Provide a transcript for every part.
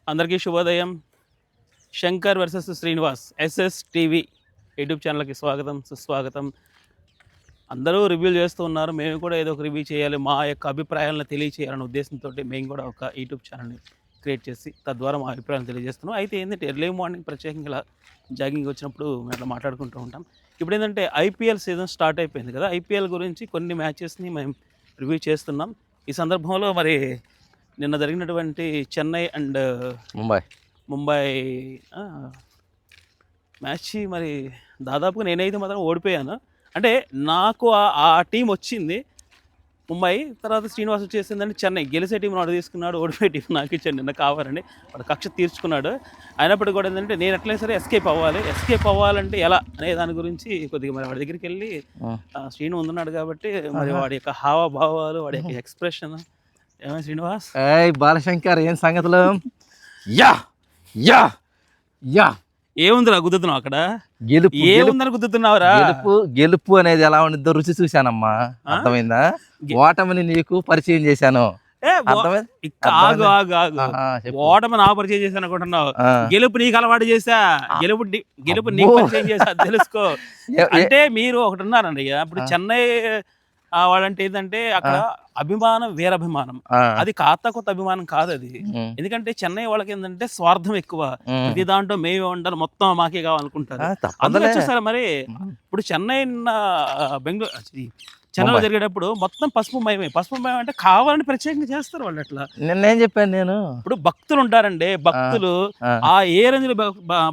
అందరికీ శుభోదయం. Shankar versus Srinivas SS TV YouTube ఛానల్కి స్వాగతం, సుస్వాగతం. అందరూ రివ్యూలు చేస్తూ ఉన్నారు. మేము కూడా ఏదో ఒక రివ్యూ చేయాలి, మా యొక్క అభిప్రాయాలను తెలియచేయాలనే ఉద్దేశంతో మేము కూడా ఒక యూట్యూబ్ ఛానల్ని క్రియేట్ చేసి తద్వారా మా అభిప్రాయాలను తెలియజేస్తున్నాం. అయితే ఏంటంటే ఎర్లీ మార్నింగ్ ప్రత్యేకంగా ఇలా జాగింగ్ వచ్చినప్పుడు మేము అట్లా మాట్లాడుకుంటూ ఉంటాం. ఇప్పుడు ఏంటంటే ఐపీఎల్ సీజన్ స్టార్ట్ అయిపోయింది కదా. ఐపీఎల్ గురించి కొన్ని మ్యాచెస్ని మేము రివ్యూ చేస్తున్నాం. ఈ సందర్భంలో మరి నిన్న జరిగినటువంటి చెన్నై అండ్ ముంబై మ్యాచ్ మరి దాదాపుగా నేనైతే మాత్రం ఓడిపోయాను. అంటే నాకు ఆ టీం వచ్చింది ముంబై, తర్వాత శ్రీనివాస్ వచ్చేసిందంటే చెన్నై. గెలిచే టీం నాడు తీసుకున్నాడు, ఓడిపోయే టీం నాకు ఇచ్చాడు నిన్న కావాలని. వాడు కక్ష తీర్చుకున్నాడు. అయినప్పటికీ కూడా ఏంటంటే నేను ఎట్లయినా సరే ఎస్కేప్ అవ్వాలంటే ఎలా అనే దాని గురించి కొద్దిగా మరి వాడి దగ్గరికి వెళ్ళి శ్రీను ఉంటున్నాడు కాబట్టి మరి వాడి యొక్క హావభావాలు, వాడి యొక్క ఎక్స్ప్రెషన్ ఏమైనా శ్రీనివాస్ బాలశంకర్ ఏం సంగతులు? యా యా యా ఏముందిరా గుద్దుతున్నావు అక్కడ? గెలుపు ఏముందని గుద్దుతున్నావురా? గెలుపు అనేది ఎలా ఉండిద్దో రుచి చూశానమ్మా, అర్థమైందా? ఓటమిని నీకు పరిచయం చేశాను. ఆగు ఆగు ఆగు, ఓటమి నాకు పరిచయం చేశాను అనుకుంటున్నావు? గెలుపు నీకు అలవాటు చేశా, గెలుపు నీకు పరిచయం చేశా, తెలుసుకో. అంటే మీరు ఒకటి ఉన్నారండి. ఇప్పుడు చెన్నై వాళ్ళంటే ఏంటంటే అక్కడ అభిమానం వీరాభిమానం, అది కొత్త అభిమానం కాదు అది. ఎందుకంటే చెన్నై వాళ్ళకి ఏంటంటే స్వార్థం ఎక్కువ. ప్రతి దాంట్లో మేమే ఉండాలి, మొత్తం మాకే కావాలనుకుంటారు. అందులో చూసారా మరి ఇప్పుడు చెన్నై చెన్నైలో జరిగేటప్పుడు మొత్తం పసుపు మయం అంటే కావాలని ప్రత్యేకంగా చేస్తారు వాళ్ళు. అట్లా నిన్నేం చెప్పాను నేను. ఇప్పుడు భక్తులు ఉంటారండి, భక్తులు ఆ ఏ రేంజ్ లో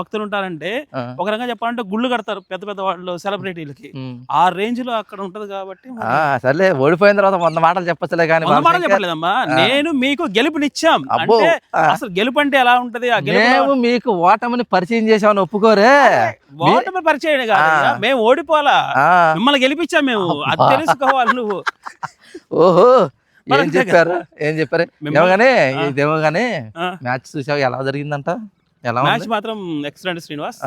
భక్తులు ఉంటారంటే ఒక రకంగా చెప్పాలంటే గుళ్ళు కడతారు పెద్ద పెద్ద వాళ్ళు, సెలబ్రిటీలకి. ఆ రేంజ్ లో అక్కడ ఉంటది కాబట్టి. సర్లే, ఓడిపోయిన తర్వాత 100 మాటలు చెప్పచ్చులే కానీ 100 మాటలు చెప్పలేదమ్మా. నేను మీకు గెలుపునిచ్చాం అంటే అసలు గెలుపు అంటే ఎలా ఉంటది? ఆ గెలుపు మీకు ఓటమిని పరిచయం చేసామని ఒప్పుకోరే. ఓటమి పరిచయం కాదు, మేము ఓడిపోలా, మిమ్మల్ని గెలిపించాం మేము, అది తెలుసుకోవాలి నువ్వు. ఓహో, ఏం చెప్పారు ఇదేమో గానీ మ్యాచ్ చూసావు, ఎలా జరిగిందంట? మ్యాచ్ మాత్రం ఎక్సలెంట్ శ్రీనివాస్.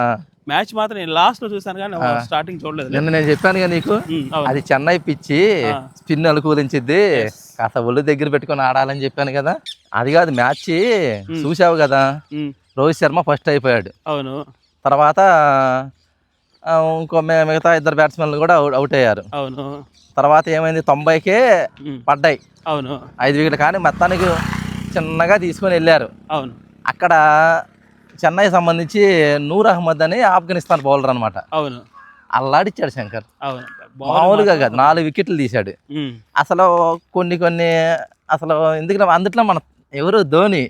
మ్యాచ్ మాత్రం నేను లాస్ట్ లో చూసాను కానీ స్టార్టింగ్ చూడలేదు. నిన్న నేను చెప్పాను కదా నీకు, అది చెన్నై పిచ్చి స్పిన్ అనుకూలించిద్ది, కాస్త ఒళ్ళు దగ్గర పెట్టుకొని ఆడాలని చెప్పాను కదా. అది కాదు మ్యాచ్ చూసావు కదా. రోహిత్ శర్మ ఫస్ట్ అయిపోయాడు. అవును. తర్వాత ఇంకో మిగతా 2 బ్యాట్స్మెన్లు కూడా అవుట్ అయ్యారు. అవును. తర్వాత ఏమైంది, 90కే పడ్డాయి. అవును. 5 వికెట్లు కానీ మొత్తానికి చిన్నగా తీసుకొని వెళ్ళారు. అవును. అక్కడ చెన్నై సంబంధించి నూర్ అహ్మద్ అని ఆఫ్ఘనిస్తాన్ బౌలర్ అనమాట. అవును. అల్లాడిచ్చాడు శంకర్. అవును. మామూలుగా కాదు, 4 వికెట్లు తీశాడు. అసలు కొన్ని అసలు ఎందుకంటే అందుట్లో మన ఎవరు ధోని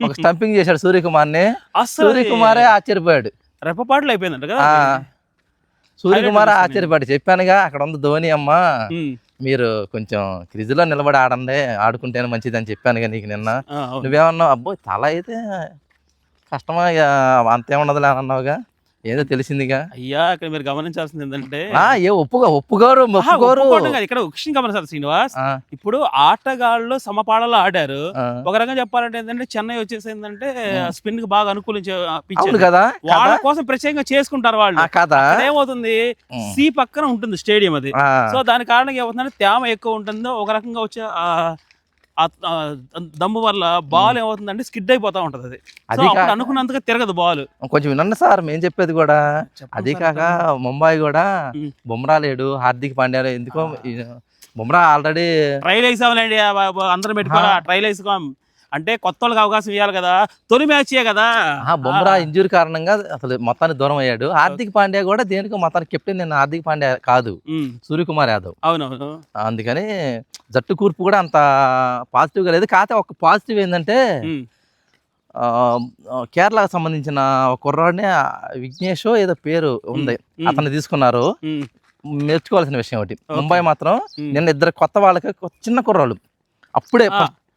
ఒక స్టంపింగ్ చేశాడు సూర్యకుమార్ని. సూర్యకుమారే ఆశ్చర్యపోయాడు. రెప్పపాట్లు అయిపోయిందంట కదా. సూర్యకుమార్ ఆశ్చర్యపడి చెప్పానుగా, అక్కడ ఉంది ధోని అమ్మ, మీరు కొంచెం క్రిజ్ లో నిలబడి ఆడుకుంటేనే మంచిది అని చెప్పానుగా నీకు నిన్న. నువ్వేమన్నావు? అబ్బో తల అయితే కష్టమా, అంతేమున్నదిలే అన్నావుగా. ఏదో తెలిసిందిగా. అయ్యా, ఇక్కడ మీరు గమనించాల్సింది ఏంటంటే ఒప్పుకోరు ఇక్కడ విషయం గమనించాలి శ్రీనివాస్. ఇప్పుడు ఆటగాళ్ళు సమపాడలో ఆడారు. ఒక రకంగా చెప్పాలంటే ఏంటంటే చెన్నై వచ్చేసి ఏంటంటే స్పిన్ కి బాగా అనుకూలించే కదా, వాళ్ళ కోసం ప్రత్యేకంగా చేసుకుంటారు వాళ్ళు. ఏమవుతుంది, సి పక్కన ఉంటుంది స్టేడియం అది. సో దాని కారణంగా ఏమవుతుందంటే తేమ ఎక్కువ ఉంటుంది. ఒక రకంగా వచ్చే దమ్ము వల్ల బాల్ ఏమవుతుందంటే స్కిడ్ అయిపోతా ఉంటది. అది అనుకున్నంతగా తిరగదు బాల్. కొంచెం వినండి సార్, మేము చెప్పేది కూడా. అది కాక ముంబై కూడా బుమ్రా లేడు, హార్దిక్ పాండ్యా ఎందుకో. బుమ్రా ఆల్రెడీ ట్రైల్ వేసాంలేండి, అందరం పెట్టుకోవాలా, ట్రైల్ వేసుకోం అంటే కొత్త వాళ్ళకి అవకాశం ఇవ్వాలి కదా. తొలి మ్యాచే కదా. బుమ్రా ఇంజూరీ కారణంగా అసలు మొత్తానికి దూరం అయ్యాడు. హార్దిక్ పాండ్యా కూడా దేనికో మొత్తానికి కెప్టెన్ నేను హార్దిక్ పాండ్యా కాదు, సూర్యకుమార్ యాదవ్. అవునవును. అందుకని జట్టు కూర్పు కూడా అంత పాజిటివ్ గా లేదు. కాకపోతే ఒక పాజిటివ్ ఏంటంటే కేరళకు సంబంధించిన ఒక కుర్రాడిని విఘ్నేష్ ఏదో పేరు ఉంది, అతన్ని తీసుకున్నారు. మెచ్చుకోవాల్సిన విషయం ఒకటి, ముంబై మాత్రం నిన్న 2 కొత్త వాళ్ళకి చిన్న కుర్రాళ్ళు అప్పుడే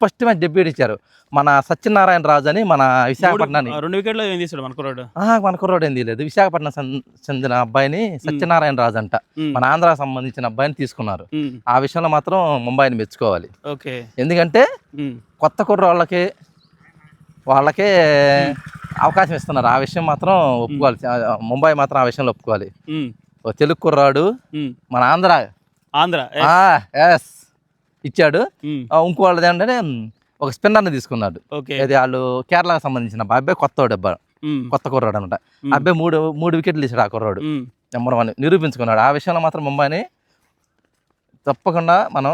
ఫస్ట్ మ్యాచ్ డెబ్యూట్ ఇచ్చారు. మన సత్యనారాయణ రాజు అని మన విశాఖపట్నాన్ని 2 వికెట్లు ఏం తీసాడు మన కుర్రాడు. ఏం తీయలేదు, విశాఖపట్నం చెందిన అబ్బాయిని సత్యనారాయణ రాజు అంట, మన ఆంధ్రాకి సంబంధించిన అబ్బాయిని తీసుకున్నారు. ఆ విషయంలో మాత్రం ముంబైని మెచ్చుకోవాలి. ఎందుకంటే కొత్త కుర్రాళ్ళకి వాళ్ళకే అవకాశం ఇస్తున్నారు. ఆ విషయం మాత్రం ఒప్పుకోవాలి, ముంబై మాత్రం ఆ విషయంలో ఒప్పుకోవాలి. తెలుగు కుర్రాడు మన ఆంధ్ర ఇచ్చాడు. ఇంకో వాళ్ళది ఏంటంటే ఒక స్పిన్నర్ని తీసుకున్నాడు. ఓకే. అది వాళ్ళు కేరళకు సంబంధించిన అబ్బాయి, కొత్త కుర్రాడు అనమాట. అబ్బాయి మూడు వికెట్లు తీసాడు. ఆ కుర్రాడు నెంబర్ 1 నిరూపించుకున్నాడు. ఆ విషయంలో మాత్రం ముంబైని తప్పకుండా మనం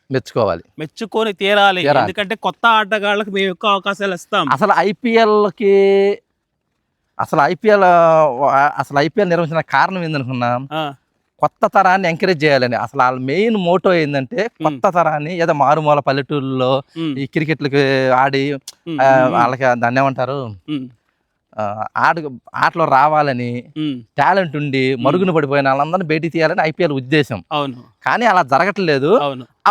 మెచ్చుకోవాలి, మెచ్చుకొని తీరాలి. ఎందుకంటే కొత్త ఆటగాళ్ళకి మేము ఎక్కువ అవకాశాలు ఇస్తాం. అసలు ఐపీఎల్ నిర్వహించిన కారణం ఏందనుకున్నా, కొత్త తరాన్ని ఎంకరేజ్ చేయాలని. అసలు వాళ్ళ మెయిన్ మోటో ఏంటంటే కొత్త తరాన్ని, ఏదో మారుమూల పల్లెటూరులో ఈ క్రికెట్లకి ఆడి వాళ్ళకి దాన్ని ఏమంటారు, ఆటలో రావాలని, టాలెంట్ ఉండి మరుగున పడిపోయిన వాళ్ళందరినీ బయటికి తీయాలని ఐపీఎల్ ఉద్దేశం. కానీ అలా జరగట్లేదు.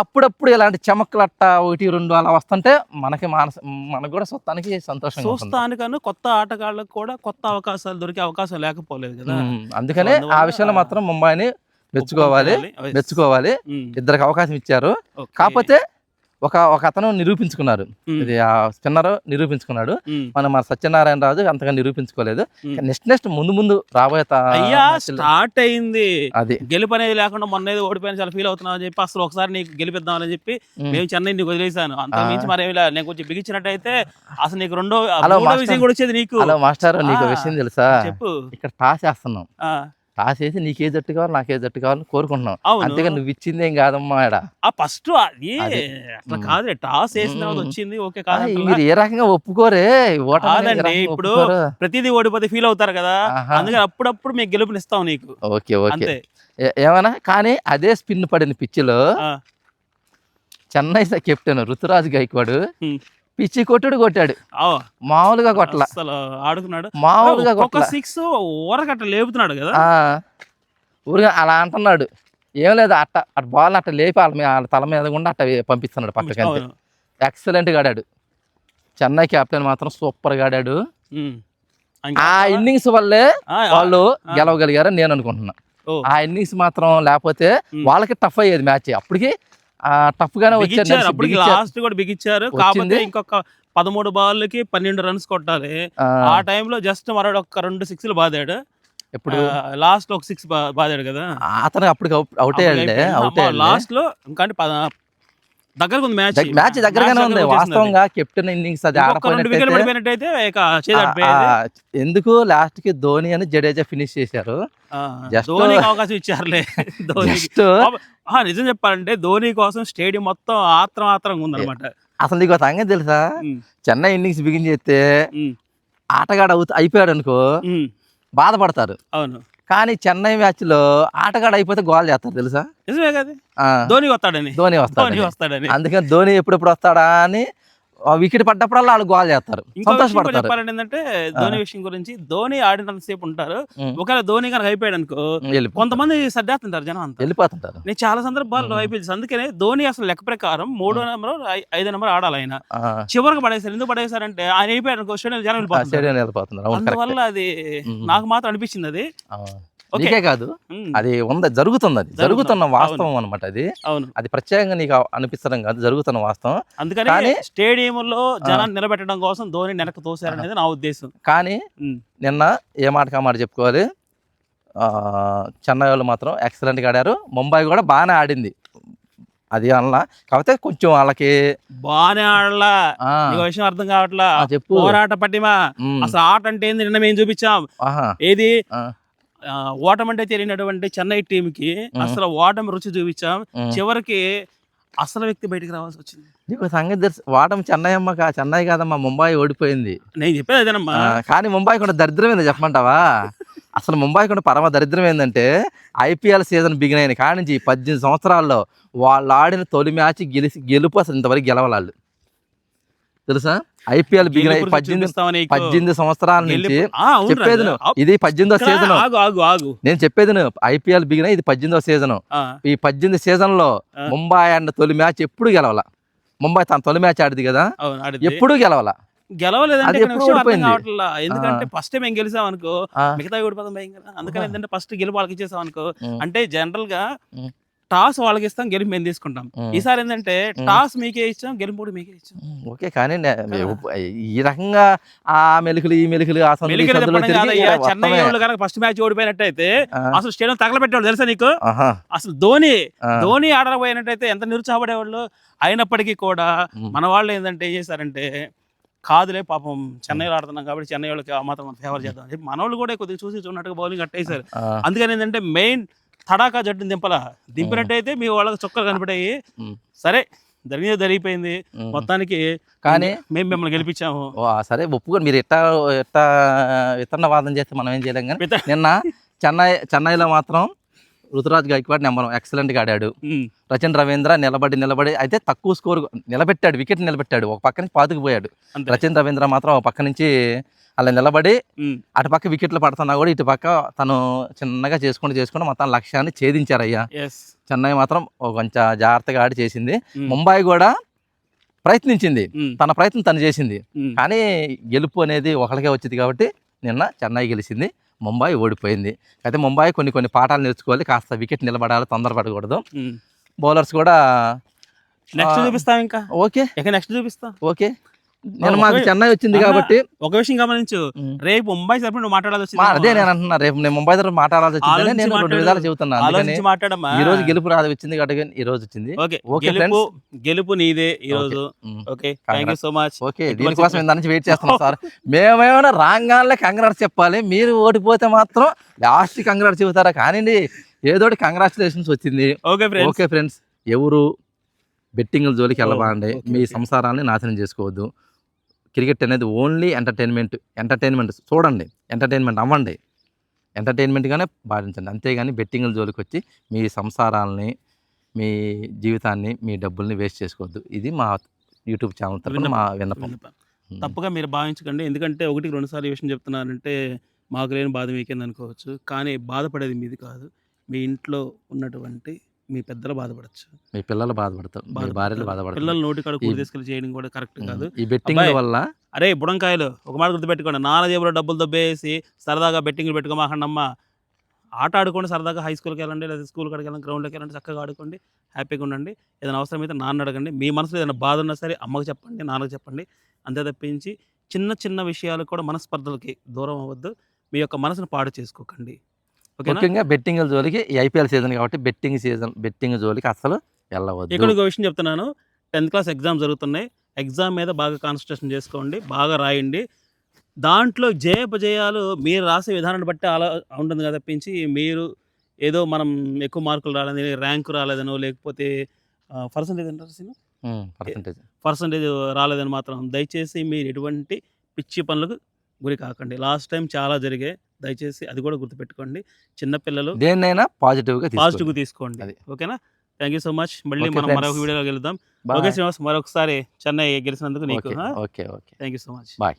అప్పుడప్పుడు ఇలాంటి చమక్లట్ట 1-2 అలా వస్తుంటే మనకు కూడా చూస్తానికి సంతోషం. కొత్త ఆటగాళ్ళకు కూడా కొత్త అవకాశాలు దొరికే అవకాశం లేకపోలేదు కదా. అందుకనే ఆ విషయంలో మాత్రం ముంబైని మెచ్చుకోవాలి. ఇద్దరికి అవకాశం ఇచ్చారు. కాకపోతే ఒక అతను నిరూపించుకున్నారు, ఇది ఆ స్పిన్నర్ నిరూపించుకున్నాడు. మన సత్యనారాయణ రాజు అంతగా నిరూపించుకోలేదు. నెక్స్ట్ ముందు రాబోయే స్టార్ట్ అయింది అది గెలుపు అనేది లేకుండా. మొన్న ఏదో ఓడిపోయిన చాలా ఫీల్ అవుతున్నావు అని చెప్పి అసలు ఒకసారి నీకు గెలిపిద్దామని చెప్పి మేము చెన్నై నీకు వదిలేసాను. అంత మించి మరి నేను కొంచెం బిగించినట్టయితే అసలు నీకు మూడో విజయం కూడా వచ్చేది నీకు. హలో మాస్టర్, నీకు విషయం తెలుసా? చెప్పు. ఇక్కడ టాస్ వేస్తున్నాం. టాస్ వేసి నీకే జట్టు కావాలి, నాకే జట్టు కావాలని కోరుకుంటున్నాం. అంతేగా నువ్వు ఇచ్చింది ఏం కాదమ్మా. ఫస్ట్ అట్లా కాదు, టాస్ వేసిన తర్వాత వచ్చింది. ఓకే కాదు, మీరు ఏ రకంగా ఒప్పుకోరే. ఇప్పుడు ప్రతిదీ ఓడిపోతే ఫీల్ అవుతారు కదా, అందుకని అప్పుడప్పుడు మేము గెలుపునిస్తాం నీకు. ఓకే ఓకే ఏమన్నా కానీ అదే స్పిన్ పడిన పిచ్చిలో చెన్నై కెప్టెన్ రుతురాజ్ గైక్వాడ్ పిచ్చి కొట్టాడు. మామూలుగా కొట్టల, అసలు ఆడుకున్నాడు మామూలుగా కొట్ట 6 ఊరకట్ట లేపుతున్నాడు కదా. ఊరిగా అలా అంటున్నాడు. ఏం లేదు, అట్ట బాల్ అట్ట లేపి వాళ్ళ తల మీద కూడా అట్ట పంపిస్తున్నాడు పక్కకి. అంతే ఎక్సలెంట్ గా ఆడాడు. చెన్నై కెప్టెన్ మాత్రం సూపర్ గా ఆడాడు. ఆ ఇన్నింగ్స్ వల్లే వాళ్ళు గెలవగలిగారని నేను అనుకుంటున్నా. ఆ ఇన్నింగ్స్ మాత్రం లేకపోతే వాళ్ళకి టఫ్ అయ్యేది మ్యాచ్. అప్పటికి టఫ్ గానే వచ్చారు. లాస్ట్ కూడా బిగించారు. కాకపోతే ఇంకొక 13 బాల్కి 12 రన్స్ కొట్టాలి. ఆ టైంలో జస్ట్ మరొక 2 6లు బాదాడు. ఇప్పుడు లాస్ట్ ఒక 6 బాదాడు కదా అతను. అప్పటికి అవుట్ అయ్యాడు లాస్ట్ లో. ఇంకా దగ్గరకు ఉంది మ్యాచ్ దగ్గరగానే ఉంది వాస్తవంగా. కెప్టెన్ ఇన్నింగ్స్ అది ఆడపోయినట్టయితే ఎందుకు లాస్ట్ కి ధోని అని జడేజా ఫినిష్ చేశారు. ధోనికి అవకాశం ఇచ్చారులే. నిజం చెప్పాలంటే ధోని కోసం స్టేడియం మొత్తం ఆత్రంగా ఉందన్నమాట. అసలు నీకు సంగతి తెలుసా? చెన్నై ఇన్నింగ్స్ బిగిన్ చేస్తే ఆటగాడు అయిపోయాడు అనుకో బాధపడతారు. అవును, కానీ చెన్నై మ్యాచ్ లో ఆటగాడు అయిపోతే గోల్ చేస్తారు తెలుసా? నిజమే కదా, ధోని వస్తాడని. అందుకని ధోని ఎప్పుడెప్పుడు వస్తాడా అని వికెట్ పడ్డప్పుడల్లా వాళ్ళు గోల్ చేస్తారు, సంతోషపడతారు. చెప్పాలంటే ఏంటంటే ధోని విషయం గురించి, ధోని ఆడినంత సేపు ఉంటారు. ఒకవేళ ధోని కనుక అయిపోయాడు అనుకో కొంతమంది సర్దేస్తుంటారు జనం అంతా, వెళ్ళిపోతుంటారు. నేను చాలా సందర్భాల్లో అయిపోయింది. అందుకనే ధోని అసలు లెక్క ప్రకారం 3వ నెంబర్ 5వ నెంబర్ ఆడాలి. ఆయన చివరికి పడేసారు. ఎందుకు పడేసారంటే ఆయన అయిపోయాడు అనుకో స్టేడియం జనం వెళ్ళిపోతున్నారు. అందువల్ల అది నాకు మాత్రం అనిపించింది. అది నీకే కాదు, అది జరుగుతున్న వాస్తవం అనమాట. అది ప్రత్యేకంగా నీకు అనిపిస్తడం కాదు, జరుగుతున్న వాస్తవం. అందుకని స్టేడియంలో జనాన్ని నిలబెట్టడం కోసం ధోని వెనక్కి తోశారనేది నా ఉద్దేశం. కానీ నిన్న ఏ మాట మాట చెప్పుకోవాలి, చెన్నై వాళ్ళు మాత్రం ఎక్సలెంట్గా ఆడారు. ముంబై కూడా బాగానే ఆడింది. అది అలా కాకపోతే కొంచెం వాళ్ళకి బాగానే ఆడలా. విషయం అర్థం కావట్లా. చెప్పు, పోరాట పట్టిమా. అసలు ఆట అంటే ఏంది నిన్న మేము చూపించాం. ఏది ఓటమంటే తెలియనటువంటి చెన్నై టీం కి అసలు ఓటమి రుచి చూపించాం. చివరికి అసలు వ్యక్తి బయటకు రావాల్సి వచ్చింది. నీకు సంగతి తెలుసు, ఓటమి చెన్నై కాదమ్మా, ముంబై ఓడిపోయింది. నేను చెప్పేది అదేనమ్మా. కానీ ముంబై కూడా దరిద్రం ఏందో చెప్పమంటావా? అసలు ముంబై కూడా పరమ దరిద్రం ఏంటంటే ఐపీఎల్ సీజన్ బిగిన్ అయిన కాడి నుంచి 18 సంవత్సరాల్లో వాళ్ళు ఆడిన తొలి మ్యాచ్ గెలుపు అసలు ఇంతవరకు గెలవలాళ్ళు తెలుసా? ఐపీఎల్ బిగిన్ 18 సంవత్సరాల నుంచి చెప్పేది ఇది 18వ సీజన్. నేను చెప్పేది ఐపీఎల్ బిగిన్ ఇది 18వ సీజన్. ఈ 18 సీజన్ లో ముంబై ఆడిన తొలి మ్యాచ్ ఎప్పుడు గెలవాల. ముంబై తన తొలి మ్యాచ్ ఆడింది కదా, ఎప్పుడు గెలవాల. ఎందుకంటే ఫస్ట్ టైం గెలిచాం అనుకో, మిగతా ఓడిపోతాం భయం కదా. అందుకని ఏంటంటే ఫస్ట్ గెలుపు వాళ్ళకి ఇచ్చేసాం అనుకో. అంటే జనరల్ గా టాస్ వాళ్ళకి ఇస్తాం, గెలుపు మేము తీసుకుంటాం. ఈసారి ఏంటంటే టాస్ మీకే ఇచ్చాం, గెలుపు కూడా మీకే ఇచ్చాం. ఓకే, కానీ ఈ రకంగా ఆ మెలుకులు ఈ మెలుకులు ఆ సందులు ఈ మెలికలు సందులు చెప్పడం తిరిగి కాదయ్యా, చెన్నై మొత్తమే. వాళ్ళు కనుక ఫస్ట్ మ్యాచ్ ఓడిపోయినట్టయితే ఆ, అసలు స్టేడియం తగలబెట్టాడు తెలుసా నీకు. ఆహా, అసలు ధోని ఆ, ఆడకపోయినట్టయితే ఎంత నిరుత్సాహపడేవాళ్ళు. అయినప్పటికీ కూడా ఉమ్, మన వాళ్ళు ఏంటంటే ఏం చేశారంటే, కాదులే పాపం చెన్నైలో ఆడుతున్నాం కాబట్టి చెన్నై వాళ్ళకి ఆ మాత్రం ఫేవర్ చేద్దాం అని చెప్పి మన వాళ్ళు కూడా కొద్దిగా చూసి చూడనట్టుగా బౌలింగ్ కట్టేశారు. ఆ, అందుకని ఏంటంటే మెయిన్ తడాకా జట్టుని దింపినట్టయితే మీ వాళ్ళకి చుక్కలు కనిపెట్టాయి. ఉమ్, సరే, జరిగిపోయింది. ఉమ్. మొత్తానికి కానీ మేము మిమ్మల్ని గెలిపించాము. సరే ఒప్పుకొని మీరు ఎట్టా ఎట్టా విత్తనవాదం చేస్తే మనం ఏం చేయలేం. కానీ నిన్న చెన్నైలో మాత్రం రుతురాజ్ గైక్వాడ్ నెంబర్ ఎక్సలెంట్గా ఆడాడు. ఉమ్, రచన్ రవీంద్ర నిలబడి అయితే తక్కువ స్కోర్ నిలబెట్టాడు, వికెట్ నిలబెట్టాడు, ఒక పక్క నుంచి పాతుకుపోయాడు. అంతే. రచన్ రవీంద్ర మాత్రం ఒక పక్క నుంచి అలా నిలబడి ఉమ్, అటు పక్క వికెట్లు పడుతున్నా కూడా ఇటు పక్క తను చిన్నగా చేసుకుంటూ మొత్తం లక్ష్యాన్ని ఛేదించారయ్యా. yes. చెన్నై మాత్రం కొంచెం జాగ్రత్తగా ఆడి చేసింది. ఉమ్, ముంబై కూడా ప్రయత్నించింది, ఉమ్, తన ప్రయత్నం తను చేసింది. ఉమ్. కానీ గెలుపు అనేది ఒకరికే వచ్చింది కాబట్టి నిన్న చెన్నై గెలిచింది, ముంబై ఓడిపోయింది. అయితే ముంబై కొన్ని పాఠాలు నేర్చుకోవాలి, కాస్త వికెట్ నిలబడాలి, తొందరపడకూడదు. ఉమ్. బౌలర్స్ కూడా నెక్స్ట్ చూపిస్తాం, ఇంకా ఓకే నెక్స్ట్ చూపిస్తాం. ఓకే. నేను మాకు చెన్నై వచ్చింది కాబట్టి ఒక విషయం గమనించు, రేపు ముంబై తరపున నువ్వు మాట్లాడాల్సి వచ్చింది. అదే నేను అంటున్నా, రేపు నేను ముంబై తరఫున మాట్లాడాల్సి వచ్చింది. నేను రెండు విధాలు చెబుతున్నా, అందుకని ఆలోచించి మాట్లాడమ్మా. ఈ రోజు గెలుపు రాదు వచ్చింది కాబట్టి ఈ రోజు వచ్చింది. ఓకే, ఓకే గెలుపు నీదే ఈ రోజు. Okay, thank you so much. Okay, దీనికోసం ఇంత నుంచి వెయిట్ చేస్తున్నాం సార్. మేమేమైనా రాంగానే కంగ్రాట్స్ చెప్పాలి, మీరు ఓడిపోతే మాత్రం లాస్ట్ కంగ్రాట్స్ చెబుతారా? కానివ్వండి, ఏదోటి కంగ్రాచులేషన్స్ వచ్చింది. ఓకే ఫ్రెండ్స్, ఎవరు బెట్టింగ్ల జోలికి వెళ్ళబాండి, మీ సంసారాన్ని నాశనం చేసుకోవద్దు. క్రికెట్ అనేది ఓన్లీ ఎంటర్టైన్మెంట్ చూడండి, ఎంటర్టైన్మెంట్ అవ్వండి, ఎంటర్టైన్మెంట్గానే భావించండి. అంతేగాని బెట్టింగ్ల జోలికి వచ్చి మీ సంసారాలని, మీ జీవితాన్ని, మీ డబ్బుల్ని వేస్ట్ చేసుకోవద్దు. ఇది మా యూట్యూబ్ ఛానల్ తరఫున మా విన్నపం. తప్పుగా మీరు భావించకండి. ఎందుకంటే 1-2 సార్లు ఈ విషయం చెప్తున్నానంటే మాకు లేని బాధ మీకేంది అనుకోవచ్చు. కానీ బాధపడేది మీది కాదు, మీ ఇంట్లో ఉన్నటువంటి మీ పెద్దలు బాధపడచ్చు, మీ పిల్లలు బాధపడతారు, మీ భార్యలు బాధపడతారు. పిల్లలు నోటి కాడ కూడి తీసుకెళ్ళి చేయడం కూడా కరెక్ట్ కాదు. ఈ బెట్టింగ్ వల్ల అరే బుడంకాయలు, ఒక మాట గుర్తుపెట్టుకోండి, నాన్న జేబులో డబ్బులు దొబ్బేసి సరదాగా బెట్టింగ్లు పెట్టుకోమాకండమ్మా. ఆట ఆడుకోండి, సరదాగా హై స్కూల్కి వెళ్ళండి, లేదా స్కూల్ కాడికి వెళ్ళండి, గ్రౌండ్లోకి వెళ్ళండి, చక్కగా ఆడుకోండి, హ్యాపీగా ఉండండి. ఏదైనా అవసరమైతే నాన్న అడగండి, మీ మనసులో ఏదైనా బాధ ఉన్నా సరే అమ్మకి చెప్పండి, నాన్నకి చెప్పండి. అంతే తప్పించి చిన్న విషయాలు కూడా మనస్పర్ధలకి దూరం అవ్వద్దు. మీ యొక్క మనసును పాడు చేసుకోకండి. ముఖ్యంగా బెట్టింగ్ జోలికి ఈ ఐపీఎల్ సీజన్ కాబట్టి బెట్టింగ్ జోలికి అసలు వెళ్ళవద్దు. ఇక్కడ ఒక విషయం చెప్తున్నాను, 10th క్లాస్ ఎగ్జామ్ జరుగుతున్నాయి, ఎగ్జామ్ మీద బాగా కాన్సన్ట్రేషన్ చేసుకోండి, బాగా రాయండి. దాంట్లో జయాలు మీరు రాసే విధానాన్ని బట్టి అలా ఉంటుంది కదా తప్పించి, మీరు ఏదో మనం ఎక్కువ మార్కులు రాలేదని, ర్యాంకు రాలేదనో, లేకపోతే పర్సంటేజ్ రాలేదని మాత్రం దయచేసి మీరు ఎటువంటి పిచ్చి పనులకు గురి కాకండి. లాస్ట్ టైం చాలా జరిగాయి, దయచేసి అది కూడా గుర్తుపెట్టుకోండి. చిన్నపిల్లలు దేన్నైనా పాజిటివ్గా తీసుకోండి. ఓకేనా? Thank you so much. మళ్ళీ మనం మరొక వీడియోలో గెలుద్దాం. ఓకే శ్రీనివాస్, మరొకసారి చెన్నై గెలిచినందుకు నీకు thank you so much. Bye.